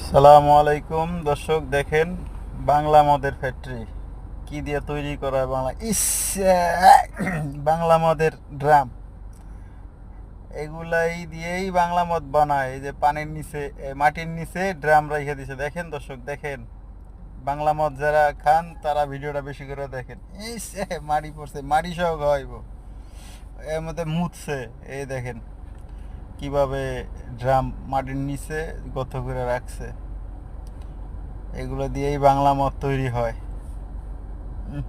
সালামু আলাইকুম দর্শক, দেখেন বাংলা মদের ফ্যাক্টরি কি দিয়ে তৈরি করা হয়। বাংলা মদের ড্রাম, এগুলাই দিয়েই বাংলা মদ বানায়। এই যে পানির নিচে মাটির নিচে ড্রাম রেখে দিছে, দেখেন দর্শক দেখেন। বাংলা মদ যারা খান তারা ভিডিওটা বেশি করে দেখেন। মাড়ি পড়ছে, মাড়ি সহ খাওয়াইব, এর মধ্যে মুতছে। এই দেখেন কিভাবে ড্রাম মাটির নিচে গর্ত করে রাখছে। এগুলো দিয়েই বাংলা মদ তৈরি হয়। উম,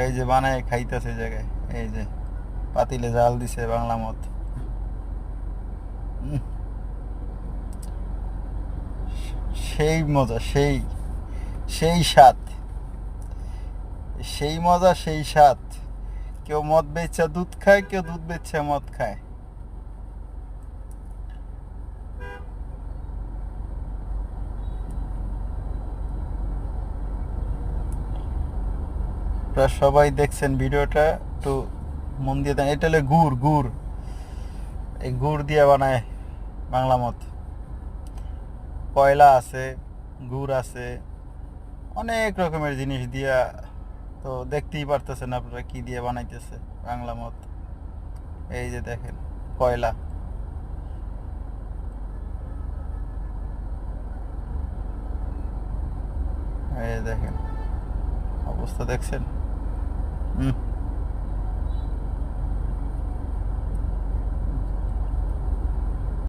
এই যে বানায় খাইতেছে জায়গায়, এই যে পাতিলে জাল দিছে বাংলা মদ। উম, সেই মজা, সেই সেই স্বাদ, সেই মজা, সেই স্বাদ। কেউ মদ বেচা দুধ খায়, কেউ দুধ বেচা মদ খায়। আপনারা সবাই দেখছেন ভিডিওটা, একটু মন দিয়ে দেন। এটা হলো গুড়, গুড়। এই গুড় দিয়ে বানায় বাংলা মদ। কয়লা আছে, গুড় আছে, অনেক রকমের জিনিস দিয়া। তো দেখতেই পারতেছেন আপনারা কি দিয়ে বানাইতেছে বাংলা মদ। এই যে দেখেন কয়লা, এই দেখেন অবস্থা দেখছেন। হুম।